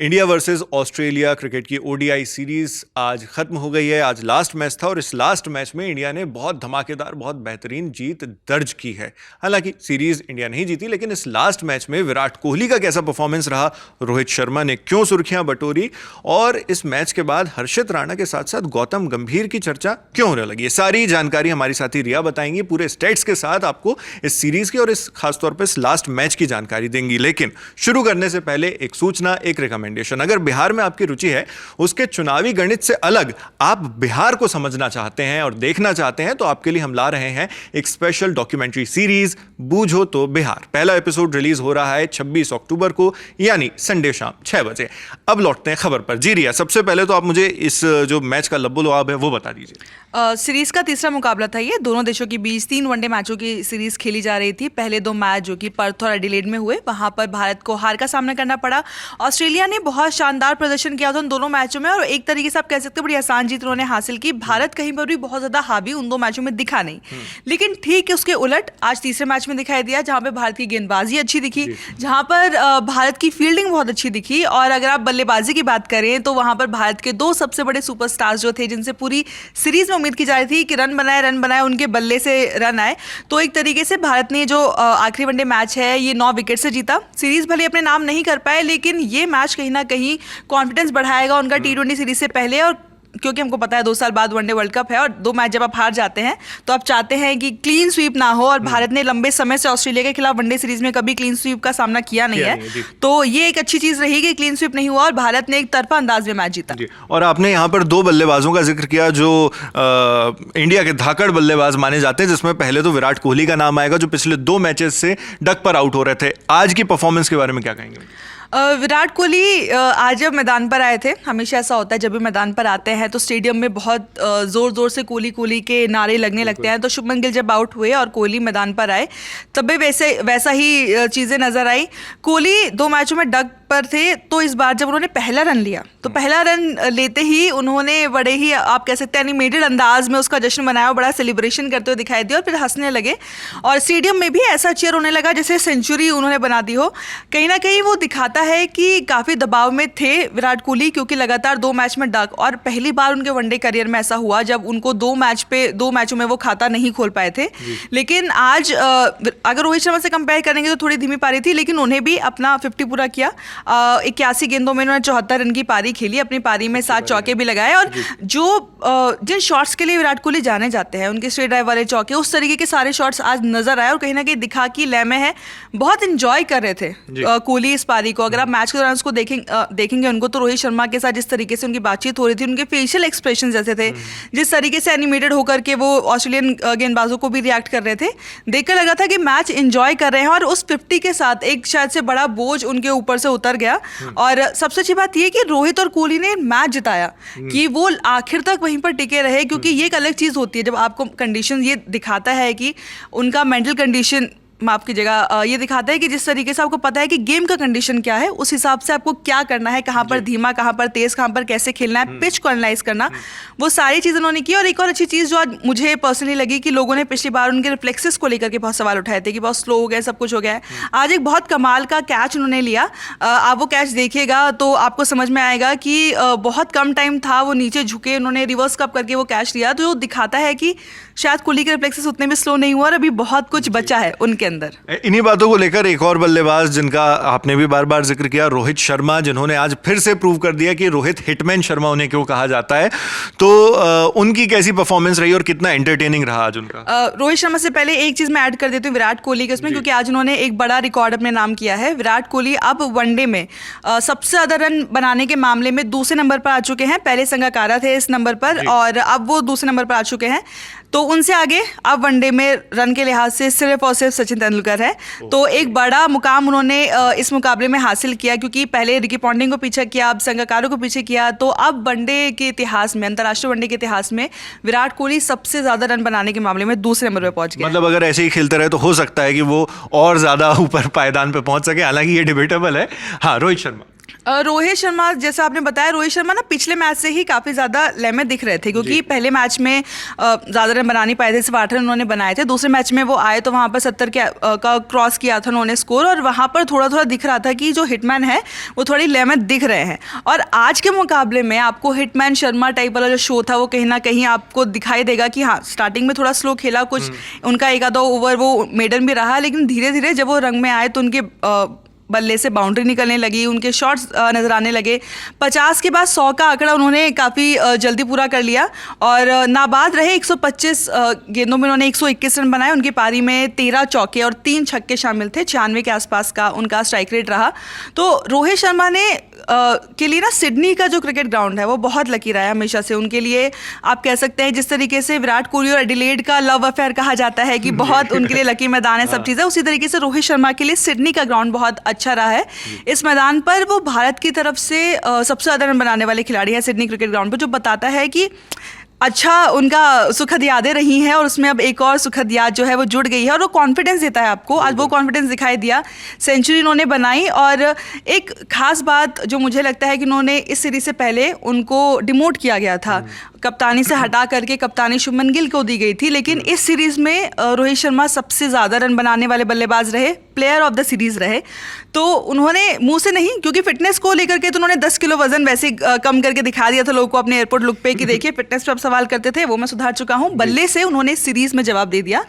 India versus Australia cricket की ODI series आज खत्म हो गई है। आज लास्ट मैच था और इस लास्ट मैच में इंडिया ने बहुत धमाकेदार, बहुत बेहतरीन जीत दर्ज की है। हालांकि सीरीज इंडिया नहीं जीती, लेकिन इस लास्ट मैच में विराट कोहली का कैसा परफॉर्मेंस रहा, रोहित शर्मा ने क्यों सुर्खियां बटोरी और इस मैच के बाद हर्षित राणा के साथ साथ गौतम गंभीर की चर्चा क्यों होने लगी, ये सारी जानकारी हमारी साथी रिया बताएंगी। पूरे स्टेट्स के साथ आपको इस सीरीज की और इस खासतौर पर इस लास्ट मैच की जानकारी देंगी। लेकिन शुरू करने से पहले एक सूचना, एक रिकमेंडेशन। अगर बिहार में आपकी रुचि है, उसके चुनावी गणित से अलग आप बिहार को समझना चाहते हैं और देखना चाहते हैं, तो आपके लिए हम ला रहे हैं एक स्पेशल डॉक्यूमेंट्री सीरीज बूझो तो बिहार। पहला एपिसोड रिलीज हो रहा है 26 अक्टूबर को, यानी संडे शाम 6 बजे। अब लौटते हैं खबर पर। जी रिया, सबसे पहले तो आप मुझे इस जो मैच का लब्बो लुआब है वो बता दीजिए। सीरीज का तीसरा मुकाबला था ये। दोनों देशों के बीच 3 वनडे मैचों की सीरीज खेली जा रही थी। पहले 2 मैच जो कि पर्थ और एडिलेड में हुए, वहां पर भारत को हार का सामना करना पड़ा। ऑस्ट्रेलिया ने बहुत शानदार प्रदर्शन किया था उन दोनों मैचों में और एक तरीके से आप कह सकते हैं बड़ी आसान जीत उन्होंने हासिल की। भारत कहीं पर भी बहुत ज्यादा हावी उन 2 मैचों में दिखा नहीं, लेकिन ठीक उसके उलट आज तीसरे मैच में दिखाई दिया, जहां पर भारत की गेंदबाजी अच्छी दिखी, जहां पर भारत की फील्डिंग बहुत अच्छी दिखी। और अगर आप बल्लेबाजी की बात करें तो वहां पर भारत के 2 सबसे बड़े सुपरस्टार्स जो थे, जिनसे पूरी सीरीज में उम्मीद की जा रही थी कि रन बनाए, उनके बल्ले से रन आए। तो एक तरीके से भारत ने जो आखिरी वनडे मैच है ये 9 विकेट से जीता। सीरीज भले अपने नाम नहीं कर पाए, लेकिन ये मैच कहीं ना कहीं कॉन्फिडेंस बढ़ाएगा उनका T20 सीरीज से पहले। और क्योंकि हमको पता है 2 साल बाद वनडे वर्ल्ड कप है और 2 मैच जब आप हार जाते हैं तो आप चाहते हैं कि क्लीन स्वीप ना हो। और भारत ने लंबे समय से ऑस्ट्रेलिया के खिलाफ वनडे सीरीज में कभी क्लीन स्वीप का सामना किया नहीं है, तो ये एक अच्छी चीज रही कि क्लीन स्वीप नहीं हुआ और भारत ने एक तरफा अंदाज में मैच जीता। और आपने यहाँ पर 2 बल्लेबाजों का जिक्र किया जो इंडिया के धाकड़ बल्लेबाज माने जाते हैं, जिसमें पहले तो विराट कोहली का नाम आएगा, जो पिछले 2 मैचेस से डक पर आउट हो रहे थे। आज की परफॉर्मेंस के बारे में क्या कहेंगे? विराट कोहली आज जब मैदान पर आए थे, हमेशा ऐसा होता है जब भी मैदान पर आते हैं तो स्टेडियम में बहुत जोर जोर से कोहली कोहली के नारे लगने लगते हैं। तो शुभमन गिल जब आउट हुए और कोहली मैदान पर आए तब भी वैसा ही चीज़ें नजर आई। कोहली 2 मैचों में डक पर थे, तो इस बार जब उन्होंने पहला रन लिया तो पहला रन लेते ही उन्होंने बड़े ही आप कह सकते हैं एनिमेटेड अंदाज में उसका जश्न मनाया, बड़ा सेलिब्रेशन करते हुए दिखाई दिया और फिर हंसने लगे। और स्टेडियम में भी ऐसा चीयर होने लगा जैसे सेंचुरी उन्होंने बना दी हो। कहीं ना कहीं वो दिखाता है कि काफ़ी दबाव में थे विराट कोहली, क्योंकि लगातार 2 मैच में डक, और पहली बार उनके वनडे करियर में ऐसा हुआ जब उनको 2 मैचों में वो खाता नहीं खोल पाए थे। लेकिन आज अगर रोहित शर्मा से कंपेयर करेंगे तो थोड़ी धीमी पारी थी, लेकिन उन्हें भी अपना 50 पूरा किया। 81 गेंदों में उन्होंने 74 रन की पारी खेली, अपनी पारी में 7 चौके भी लगाए। और जो जिन शॉट्स के लिए विराट कोहली जाने जाते हैं, उनके स्ट्रेट ड्राइव वाले चौके, उस तरीके के सारे शॉट्स आज नजर आए और कहीं ना कहीं दिखा कि लय में है। बहुत इंजॉय कर रहे थे कोहली इस पारी को। अगर आप मैच के दौरान उसको देखेंगे उनको, तो रोहित शर्मा के साथ जिस तरीके से उनकी बातचीत हो रही थी, उनके फेशियल एक्सप्रेशन जैसे थे, जिस तरीके से एनिमेटेड होकर के वो ऑस्ट्रेलियन गेंदबाजों को भी रिएक्ट कर रहे थे, देखकर लगा था कि मैच एंजॉय कर रहे हैं। और उस 50 के साथ एक शायद से बड़ा बोझ उनके ऊपर से उतर गया। और सबसे अच्छी बात यह कि रोहित और कोहली ने मैच जिताया, कि वो आखिर तक वहीं पर टिके रहे, क्योंकि ये एक अलग चीज होती है जब आपको कंडीशन ये दिखाता है कि उनका मेंटल कंडीशन, माफ कीजिएगा, ये दिखाता है कि जिस तरीके से आपको पता है कि गेम का कंडीशन क्या है, उस हिसाब से आपको क्या करना है, कहाँ पर धीमा, कहाँ पर तेज, कहाँ पर कैसे खेलना है, पिच को एनालाइज करना, वो सारी चीज़ उन्होंने की। और एक और अच्छी चीज़ जो आज मुझे पर्सनली लगी कि लोगों ने पिछली बार उनके रिफ्लेक्सेस को लेकर के बहुत सवाल उठाए थे कि बहुत स्लो हो गया, सब कुछ हो गया है। आज एक बहुत कमाल का कैच उन्होंने लिया। आप वो कैच देखिएगा तो आपको समझ में आएगा कि बहुत कम टाइम था, वो नीचे झुके, उन्होंने रिवर्स कप करके वो कैच लिया, तो दिखाता है कि शायद कोहली के रिफ्लेक्सेस उतने भी स्लो नहीं हुआ और अभी बहुत कुछ बचा है उनके अंदर। इन्हीं बातों को लेकर एक और बल्लेबाज जिनका आपने भी बार बार जिक्र किया, रोहित शर्मा, जिन्होंने आज फिर से प्रूव कर दिया कि रोहित हिटमैन शर्मा उन्हें क्यों कहा जाता है। तो उनकी कैसी परफॉर्मेंस रही और कितना एंटरटेनिंग रहा आज उनका? रोहित शर्मा से पहले एक चीज मैं ऐड कर देती हूँ विराट कोहली के उसमें, क्योंकि आज उन्होंने एक बड़ा रिकॉर्ड अपने नाम किया है। विराट कोहली अब वनडे में सबसे ज्यादा रन बनाने के मामले में 2 नंबर पर आ चुके हैं। पहले संगाकारा थे इस नंबर पर और अब वो 2 नंबर पर आ चुके हैं। तो उनसे आगे अब वनडे में रन के लिहाज से सिर्फ और सिर्फ सचिन तेंदुलकर है। तो एक बड़ा मुकाम उन्होंने इस मुकाबले में हासिल किया, क्योंकि पहले रिकी पॉन्टिंग को पीछे किया, अब संगाकारा को पीछे किया। तो अब वनडे के इतिहास में, अंतर्राष्ट्रीय वनडे के इतिहास में विराट कोहली सबसे ज्यादा रन बनाने के मामले में 2 नंबर पर पहुंच गए। मतलब अगर ऐसे ही खेलते रहे तो हो सकता है कि वो और ज्यादा ऊपर पायदान पे पहुंच सके, हालांकि ये डिबेटेबल है। हाँ, रोहित शर्मा। रोहित शर्मा, जैसा आपने बताया, रोहित शर्मा ना पिछले मैच से ही काफ़ी ज़्यादा लहमे दिख रहे थे, क्योंकि पहले मैच में ज़्यादा रन बना नहीं पाए थे, सिर्फ 8 रन उन्होंने बनाए थे। दूसरे मैच में वो आए तो वहाँ पर 70 का क्रॉस किया था उन्होंने स्कोर, और वहाँ पर थोड़ा थोड़ा दिख रहा था कि जो हिटमैन है वो थोड़ी लहमे दिख रहे हैं। और आज के मुकाबले में आपको हिटमैन शर्मा टाइप वाला जो शो था वो कहीं ना कहीं आपको दिखाई देगा कि हाँ, स्टार्टिंग में थोड़ा स्लो खेला, कुछ उनका एक आधा ओवर वो मेडन भी रहा, लेकिन धीरे धीरे जब वो रंग में आए तो उनके बल्ले से बाउंड्री निकलने लगी, उनके शॉट्स नजर आने लगे। 50 के बाद 100 का आंकड़ा उन्होंने काफ़ी जल्दी पूरा कर लिया और नाबाद रहे। 125 गेंदों में उन्होंने 121 रन बनाए। उनकी पारी में 13 चौके और 3 छक्के शामिल थे। 96 के आसपास का उनका स्ट्राइक रेट रहा। तो रोहित शर्मा ने के लिए ना सिडनी का जो क्रिकेट ग्राउंड है वो बहुत लकी रहा है हमेशा से उनके लिए। आप कह सकते हैं जिस तरीके से विराट कोहली और एडिलेड का लव अफेयर कहा जाता है कि बहुत उनके लिए लकी मैदान है, सब चीज़ें, उसी तरीके से रोहित शर्मा के लिए सिडनी का ग्राउंड बहुत अच्छा रहा है। इस मैदान पर वो भारत की तरफ से सबसे ज़्यादा रन बनाने वाले खिलाड़ी हैं सिडनी क्रिकेट ग्राउंड पर, जो बताता है कि अच्छा उनका सुखद यादें रही हैं और उसमें अब एक और सुखद याद जो है वो जुड़ गई है और वो कॉन्फिडेंस देता है आपको। आज वो कॉन्फिडेंस दिखाई दिया, सेंचुरी उन्होंने बनाई। और एक खास बात जो मुझे लगता है कि उन्होंने इस सीरीज से पहले उनको डिमोट किया गया था, कप्तानी से हटा करके कप्तानी शुभमन गिल को दी गई थी, लेकिन इस सीरीज में रोहित शर्मा सबसे ज़्यादा रन बनाने वाले बल्लेबाज रहे, प्लेयर ऑफ द सीरीज रहे। तो उन्होंने मुंह से नहीं, क्योंकि फिटनेस को लेकर के तो उन्होंने 10 किलो वजन वैसे कम करके दिखा दिया था लोगों को अपने एयरपोर्ट लुक पे कि देखिए फिटनेस पे आप सवाल करते थे, वो मैं सुधार चुका हूँ। बल्ले से उन्होंने इस सीरीज में जवाब दे दिया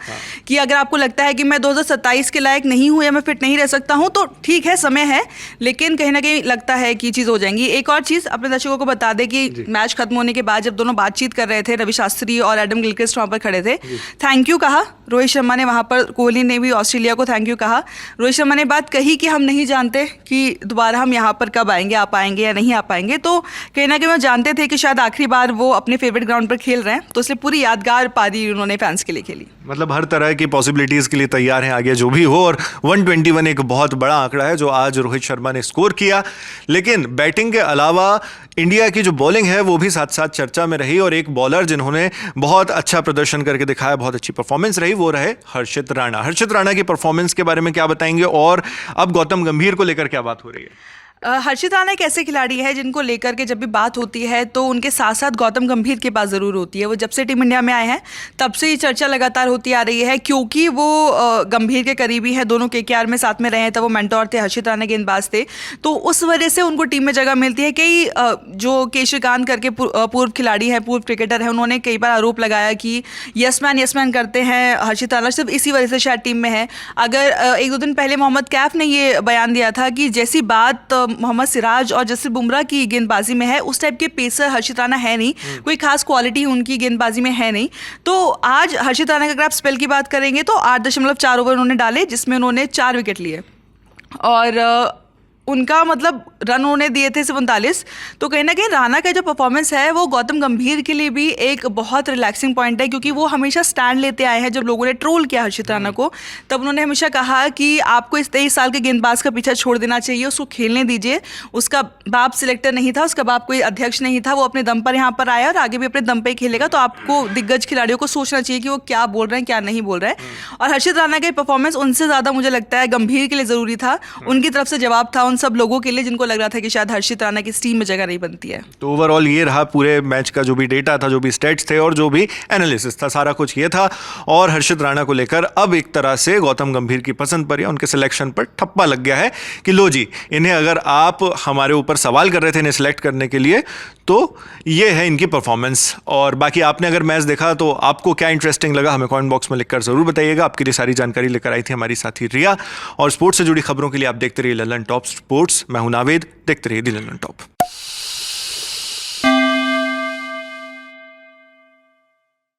कि अगर आपको लगता है कि मैं 2027 के लायक नहीं हूँ या मैं फिट नहीं रह सकता हूँ तो ठीक है, समय है, लेकिन कहीं ना कहीं लगता है कि चीज़ हो जाएंगी। एक और चीज़ अपने दर्शकों को बता दें कि मैच खत्म होने के बाद जब दोनों बातचीत कर रहे थे, रवि शास्त्री और एडम गिलक्रिस्ट वहाँ पर खड़े थे, थैंक यू कहा रोहित शर्मा ने वहाँ पर, कोहली ने भी ऑस्ट्रेलिया को थैंक यू कहा। रोहित शर्मा ने बात कही कि हम नहीं जानते कि दोबारा हम यहाँ पर कब आएंगे, आ पाएंगे या नहीं आ पाएंगे। तो कहीं ना कहीं वो जानते थे कि शायद आखिरी बार वो अपने फेवरेट ग्राउंड पर खेल रहे हैं, तो इसलिए पूरी यादगार पारी उन्होंने फैंस के लिए खेली। मतलब हर तरह की पॉसिबिलिटीज़ के लिए तैयार हैं आगे जो भी हो। और 121 एक बहुत बड़ा आंकड़ा है जो आज रोहित शर्मा ने स्कोर किया। लेकिन बैटिंग के अलावा इंडिया की जो बॉलिंग है वो भी साथ साथ चर्चा में रही, और एक बॉलर जिन्होंने बहुत अच्छा प्रदर्शन करके दिखाया, बहुत अच्छी परफॉर्मेंस रही, वो रहे हर्षित राणा। हर्षित राणा की परफॉर्मेंस के बारे में क्या बताएंगे और अब गौतम गंभीर को लेकर क्या बात हो रही है? हर्षित राणा एक ऐसे खिलाड़ी है जिनको लेकर के जब भी बात होती है तो उनके साथ साथ गौतम गंभीर के पास ज़रूर होती है। वो जब से टीम इंडिया में आए हैं तब से ये चर्चा लगातार होती आ रही है, क्योंकि वो गंभीर के करीबी है, दोनों केकेआर में साथ में रहे हैं, तब वो मेंटोर थे, हर्षित राणा गेंदबाज थे, तो उस वजह से उनको टीम में जगह मिलती है। कई जो केशवकांत करके पूर्व खिलाड़ी हैं, पूर्व क्रिकेटर हैं, उन्होंने कई बार आरोप लगाया कि यस मैन करते हैं हर्षित राणा, सिर्फ इसी वजह से शायद टीम में है। अगर 1-2 दिन पहले मोहम्मद कैफ ने ये बयान दिया था कि जैसी बात मोहम्मद सिराज और जसप्रीत बुमराह की गेंदबाजी में है उस टाइप के पेसर हर्षित राणा है नहीं, कोई खास क्वालिटी उनकी गेंदबाजी में है नहीं। तो आज हर्षित राणा का अगर आप स्पेल की बात करेंगे तो 8.4 ओवर उन्होंने डाले जिसमें उन्होंने 4 विकेट लिए और उनका मतलब रन उन्होंने दिए थे 39। तो कहीं ना कहीं राणा का जो परफॉर्मेंस है वो गौतम गंभीर के लिए भी एक बहुत रिलैक्सिंग पॉइंट है, क्योंकि वो हमेशा स्टैंड लेते आए हैं। जब लोगों ने ट्रोल किया हर्षित राणा को तब उन्होंने हमेशा कहा कि आपको इस 23 साल के गेंदबाज का पीछा छोड़ देना चाहिए, उसको खेलने दीजिए। उसका बाप सिलेक्टर नहीं था, उसका बाप कोई अध्यक्ष नहीं था, वो अपने दम पर यहाँ पर आया और आगे भी अपने दम पर ही खेलेगा। तो आपको दिग्गज खिलाड़ियों को सोचना चाहिए कि वो क्या बोल रहे हैं क्या नहीं बोल रहे हैं। और हर्षित राणा का परफॉर्मेंस उनसे ज़्यादा मुझे लगता है गंभीर के लिए ज़रूरी था। उनकी तरफ से जवाब था उन सब लोगों के लिए जिनको लग रहा था कि शायद हर्षित राणा की इस टीम में जगह नहीं बनती है। तो ओवरऑल ये रहा पूरे मैच का जो भी डेटा था, जो भी स्टेट्स थे और जो भी एनालिसिस था, सारा कुछ ये था। और हर्षित राणा को लेकर अब एक तरह से गौतम गंभीर की पसंद पर या उनके सिलेक्शन पर ठप्पा लग गया है कि लो जी, इन्हें अगर आप हमारे ऊपर सवाल कर रहे थे इन्हें सिलेक्ट करने के लिए तो ये है इनकी परफॉर्मेंस। और बाकी आपने अगर मैच देखा तो आपको क्या इंटरेस्टिंग लगा हमें कमेंट बॉक्स में लिखकर जरूर बताइएगा। आपके लिए सारी जानकारी लेकर आई थी हमारी साथी रिया। और स्पोर्ट्स से जुड़ी खबरों के लिए आप देखते रहिए ललन टॉप स्पोर्ट्स। मैं हूं नावेद, देखते रहिए दी ललन टॉप।